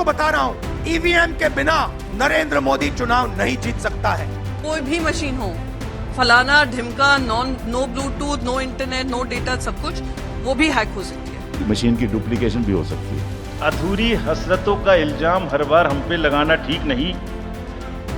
आपको बता रहा हूँ, ईवीएम के बिना नरेंद्र मोदी चुनाव नहीं जीत सकता है। कोई भी मशीन हो, फलाना ढिमका, no bluetooth, no internet, no data, सब कुछ वो भी हैक हो सकती है। मशीन की डुप्लीकेशन भी हो सकती है। अधूरी हसरतों का इल्जाम हर बार हम पे लगाना ठीक नहीं।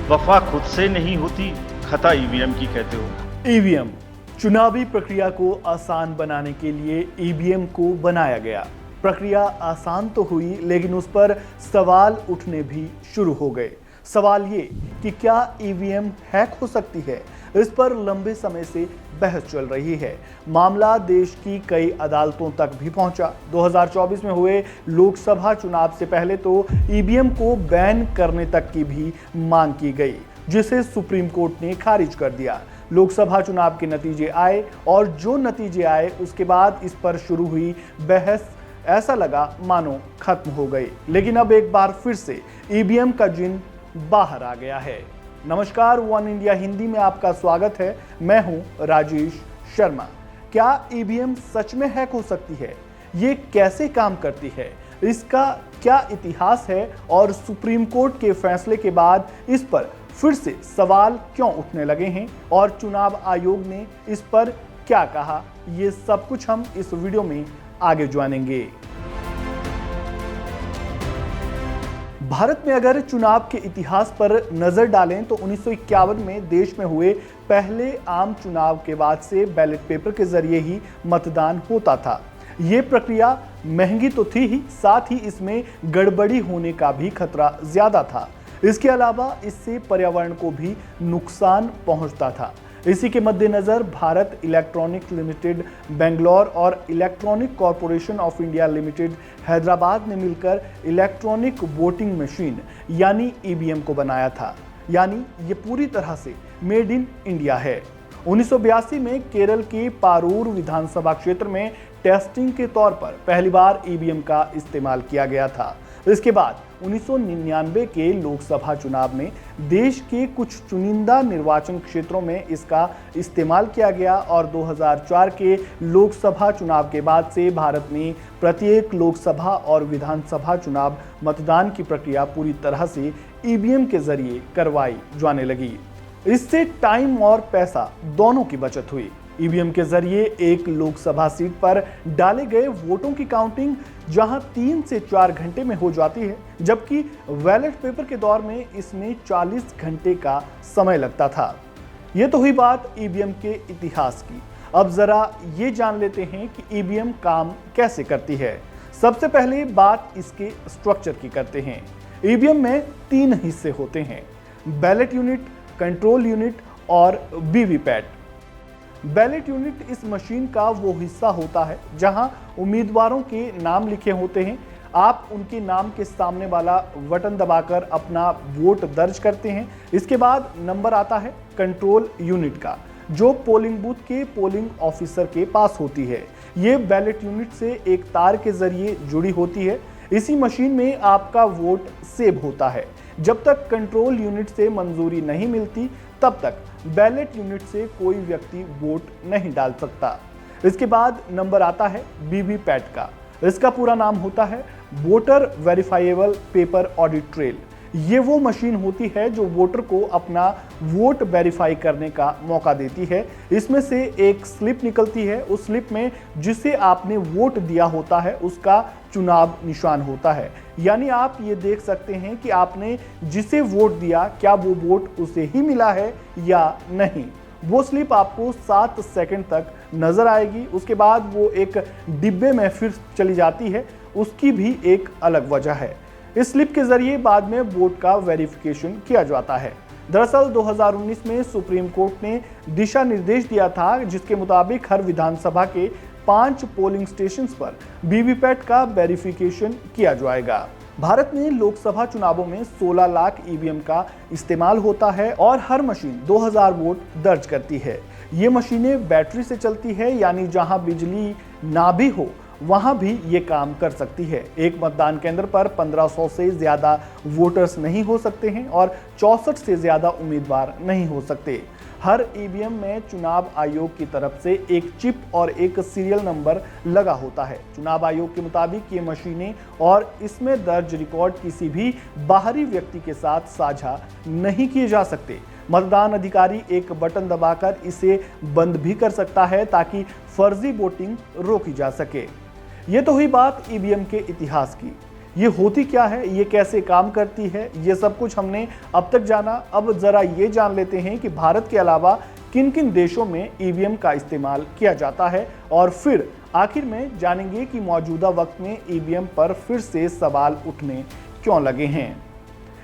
वफा खुद से नहीं होती, खता ईवीएम की कहते हो। ईवीएम चुनावी प्रक्रिया को आसान बनाने के लिए ईवीएम को बनाया गया। प्रक्रिया आसान तो हुई, लेकिन उस पर सवाल उठने भी शुरू हो गए। सवाल ये कि क्या ईवीएम हैक हो सकती है? इस पर लंबे समय से बहस चल रही है। मामला देश की कई अदालतों तक भी पहुंचा। 2024 में हुए लोकसभा चुनाव से पहले तो ईवीएम को बैन करने तक की भी मांग की गई, जिसे सुप्रीम कोर्ट ने खारिज कर दिया। लोकसभा चुनाव के नतीजे आए और जो नतीजे आए उसके बाद इस पर शुरू हुई बहस ऐसा लगा मानो खत्म हो गई। लेकिन अब एक बार फिर से ईवीएम का जिन बाहर आ गया है। नमस्कार, वन इंडिया हिंदी में आपका स्वागत है। मैं हूं राजेश शर्मा। क्या ईवीएम सच में हैक हो सकती है? ये कैसे काम करती है? इसका क्या इतिहास है? और सुप्रीम कोर्ट के फैसले के बाद इस पर फिर से सवाल क्यों उठने लगे हैं? और चुनाव आयोग ने इस पर क्या कहा? ये सब कुछ हम इस वीडियो में आगे जानेंगे। भारत में अगर चुनाव के इतिहास पर नजर डालें तो 1951 में देश में हुए पहले आम चुनाव के बाद से बैलेट पेपर के जरिए ही मतदान होता था। ये प्रक्रिया महंगी तो थी ही, साथ ही इसमें गड़बड़ी होने का भी खतरा ज्यादा था। इसके अलावा इससे पर्यावरण को भी नुकसान पहुंचता था। इसी के मद्देनजर भारत इलेक्ट्रॉनिक्स लिमिटेड बेंगलोर और electronic corporation of India limited Hyderabad ने मिलकर इलेक्ट्रॉनिक वोटिंग मशीन यानी ईवीएम को बनाया था। यानी ये पूरी तरह से मेड इन इंडिया है। 1982 में केरल के पारूर विधानसभा क्षेत्र में टेस्टिंग के तौर पर पहली बार ईवीएम का इस्तेमाल किया गया था। इसके बाद 1999 के लोकसभा चुनाव में देश के कुछ चुनिंदा निर्वाचन क्षेत्रों में इसका इस्तेमाल किया गया और 2004 के लोकसभा चुनाव के बाद से भारत में प्रत्येक लोकसभा और विधानसभा चुनाव मतदान की प्रक्रिया पूरी तरह से ईवीएम के जरिए करवाई जाने लगी। इससे टाइम और पैसा दोनों की बचत हुई। ईवीएम के जरिए एक लोकसभा सीट पर डाले गए वोटों की काउंटिंग जहां 3 से 4 घंटे में हो जाती है, जबकि बैलेट पेपर के दौर में इसमें 40 घंटे का समय लगता था। यह तो हुई बात ईवीएम के इतिहास की। अब जरा ये जान लेते हैं कि ईवीएम काम कैसे करती है। सबसे पहले बात इसके स्ट्रक्चर की करते हैं। ईवीएम में 3 हिस्से होते हैं: बैलेट यूनिट, कंट्रोल यूनिट और वीवीपैट। बैलेट यूनिट इस मशीन का वो हिस्सा होता है जहां उम्मीदवारों के नाम लिखे होते हैं। आप उनके नाम के सामने वाला बटन दबाकर अपना वोट दर्ज करते हैं। इसके बाद नंबर आता है कंट्रोल यूनिट का, जो पोलिंग बूथ के पोलिंग ऑफिसर के पास होती है। ये बैलेट यूनिट से एक तार के जरिए जुड़ी होती है। इसी मशीन में आपका वोट सेव होता है। जब तक कंट्रोल यूनिट से मंजूरी नहीं मिलती तब तक बैलेट यूनिट से कोई व्यक्ति वोट नहीं डाल सकता। इसके बाद नंबर आता है वीवीपैट का। इसका पूरा नाम होता है वोटर वेरिफाइएबल पेपर ऑडिट ट्रेल। ये वो मशीन होती है जो वोटर को अपना वोट वेरीफाई करने का मौका देती है। इसमें से एक स्लिप निकलती है। उस स्लिप में जिसे आपने वोट दिया होता है उसका चुनाव निशान होता है। यानी आप ये देख सकते हैं कि आपने जिसे वोट दिया क्या वो वोट उसे ही मिला है या नहीं। वो स्लिप आपको 7 सेकंड तक नजर आएगी। उसके बाद वो एक डिब्बे में फिर चली जाती है। उसकी भी एक अलग वजह है। इस स्लिप के जरिए बाद में वोट का वेरिफिकेशन किया जाता है। दरअसल 2019 में सुप्रीम कोर्ट ने दिशा निर्देश दिया था, जिसके मुताबिक हर विधानसभा के 5 पोलिंग स्टेशन पर वीवीपैट का वेरिफिकेशन किया जाएगा। भारत में लोकसभा चुनावों में 16 लाख ईवीएम का इस्तेमाल होता है और हर मशीन 2000 वोट दर्ज करती है। ये मशीनें बैटरी से चलती है, यानी जहां बिजली ना भी हो वहां भी ये काम कर सकती है। एक मतदान केंद्र पर 1500 से ज्यादा वोटर्स नहीं हो सकते हैं और 64 से ज्यादा उम्मीदवार नहीं हो सकते। हर ईवीएम में चुनाव आयोग की तरफ से एक चिप और एक सीरियल नंबर लगा होता है। चुनाव आयोग के मुताबिक ये मशीनें और इसमें दर्ज रिकॉर्ड किसी भी बाहरी व्यक्ति के साथ साझा नहीं किए जा सकते। मतदान अधिकारी एक बटन दबाकर इसे बंद भी कर सकता है ताकि फर्जी वोटिंग रोकी जा सके। ये तो हुई बात ईवीएम के इतिहास की। ये होती क्या है, ये कैसे काम करती है, ये सब कुछ हमने अब तक जाना। अब जरा ये जान लेते हैं कि भारत के अलावा किन किन देशों में ईवीएम का इस्तेमाल किया जाता है और फिर आखिर में जानेंगे कि मौजूदा वक्त में ईवीएम पर फिर से सवाल उठने क्यों लगे हैं।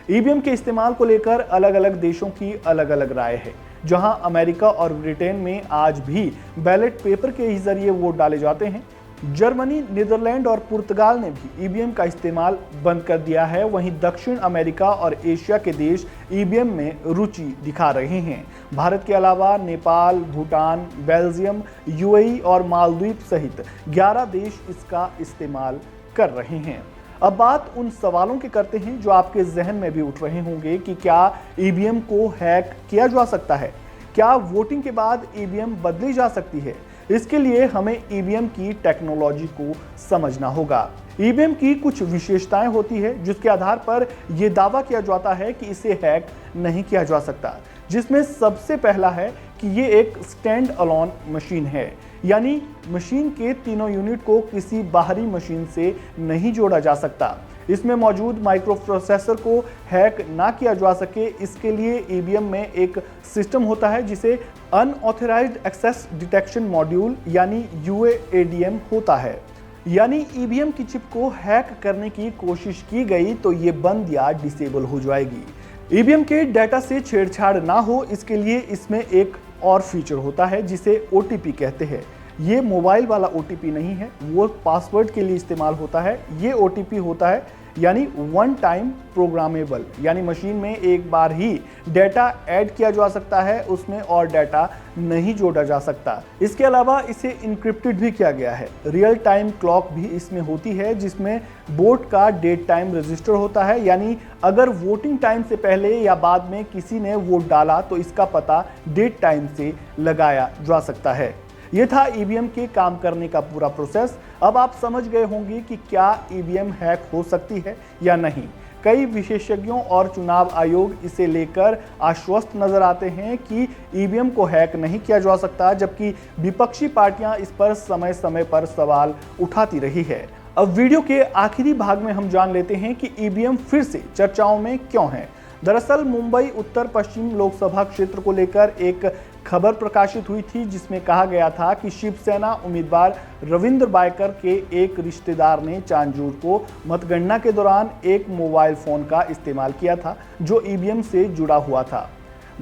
ईवीएम के इस्तेमाल को लेकर अलग अलग देशों की अलग अलग राय है। जहां अमेरिका और ब्रिटेन में आज भी बैलेट पेपर के ही जरिए वोट डाले जाते हैं, जर्मनी, नीदरलैंड और पुर्तगाल ने भी ईवीएम का इस्तेमाल बंद कर दिया है। वहीं दक्षिण अमेरिका और एशिया के देश ईवीएम में रुचि दिखा रहे हैं। भारत के अलावा नेपाल, भूटान, बेल्जियम, यूएई और मालदीव सहित 11 देश इसका इस्तेमाल कर रहे हैं। अब बात उन सवालों की करते हैं जो आपके जहन में भी उठ रहे होंगे कि क्या ईवीएम को हैक किया जा सकता है? क्या वोटिंग के बाद ईवीएम बदली जा सकती है? इसके लिए हमें ईवीएम की टेक्नोलॉजी को समझना होगा। ईवीएम की कुछ विशेषताएं होती है जिसके आधार पर यह दावा किया जाता है कि इसे हैक नहीं किया जा सकता, जिसमें सबसे पहला है कि ये एक स्टैंड अलोन मशीन है, यानी मशीन के तीनों यूनिट को किसी बाहरी मशीन से नहीं जोड़ा जा सकता। इसमें मौजूद माइक्रो प्रोसेसर को हैक ना किया जा सके, इसके लिए ईवीएम में एक सिस्टम होता है जिसे अनऑथराइज्ड एक्सेस डिटेक्शन मॉड्यूल यानी UADM होता है। यानी ईवीएम की चिप को हैक करने की कोशिश की गई तो ये बंद या डिसेबल हो जाएगी। ईवीएम के डाटा से छेड़छाड़ ना हो, इसके लिए इसमें एक और फीचर होता है जिसे OTP कहते हैं। ये मोबाइल वाला OTP नहीं है, वो पासवर्ड के लिए इस्तेमाल होता है। ये OTP होता है यानी वन टाइम प्रोग्रामेबल, यानी मशीन में एक बार ही डाटा ऐड किया जा सकता है, उसमें और डाटा नहीं जोड़ा जा सकता। इसके अलावा इसे इंक्रिप्टेड भी किया गया है। रियल टाइम क्लॉक भी इसमें होती है जिसमें वोट का डेट टाइम रजिस्टर होता है, यानी अगर वोटिंग टाइम से पहले या बाद में किसी ने वोट डाला तो इसका पता डेट टाइम से लगाया जा सकता है। ये था ईवीएम के काम करने का पूरा प्रोसेस। अब आप समझ गए होंगे कि क्या ईवीएम हैक हो सकती है या नहीं। कई विशेषज्ञों और चुनाव आयोग इसे लेकर आश्वस्त नजर आते हैं कि ईवीएम को हैक नहीं किया जा सकता, जबकि विपक्षी पार्टियां इस पर समय समय पर सवाल उठाती रही है। अब वीडियो के आखिरी भाग में हम जान लेते हैं कि ईवीएम फिर से चर्चाओं में क्यों है। दरअसल मुंबई उत्तर पश्चिम लोकसभा क्षेत्र को लेकर एक खबर प्रकाशित हुई थी जिसमें कहा गया था कि शिवसेना उम्मीदवार रविंद्र बायकर के एक रिश्तेदार ने चांजूर को मतगणना के दौरान एक मोबाइल फोन का इस्तेमाल किया था जो ईवीएम से जुड़ा हुआ था।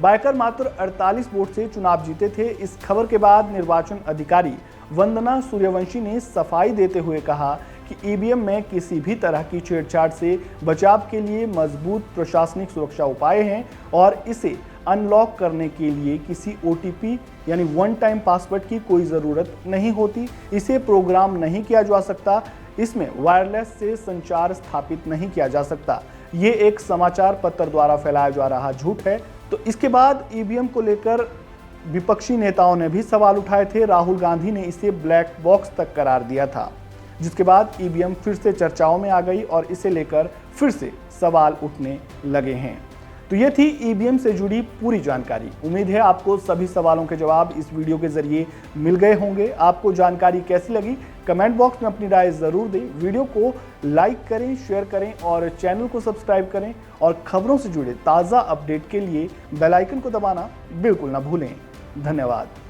बायकर मात्र 48 वोट से चुनाव जीते थे। इस खबर के बाद निर्वाचन अधिकारी वंदना सूर्यवंशी ने सफाई देते हुए कहा कि ईवीएम में किसी भी तरह की छेड़छाड़ से बचाव के लिए मजबूत प्रशासनिक सुरक्षा उपाय हैं और इसे अनलॉक करने के लिए किसी OTP यानी वन टाइम पासवर्ड की कोई ज़रूरत नहीं होती। इसे प्रोग्राम नहीं किया जा सकता, इसमें वायरलेस से संचार स्थापित नहीं किया जा सकता। ये एक समाचार पत्र द्वारा फैलाया जा रहा झूठ है। तो इसके बाद ईवीएम को लेकर विपक्षी नेताओं ने भी सवाल उठाए थे। राहुल गांधी ने इसे ब्लैक बॉक्स तक करार दिया था, जिसके बाद ईवीएम फिर से चर्चाओं में आ गई और इसे लेकर फिर से सवाल उठने लगे हैं। तो ये थी ईवीएम से जुड़ी पूरी जानकारी। उम्मीद है आपको सभी सवालों के जवाब इस वीडियो के जरिए मिल गए होंगे। आपको जानकारी कैसी लगी कमेंट बॉक्स में अपनी राय जरूर दें। वीडियो को लाइक करें, शेयर करें और चैनल को सब्सक्राइब करें और खबरों से जुड़े ताज़ा अपडेट के लिए बेल आइकन को दबाना बिल्कुल ना भूलें। धन्यवाद।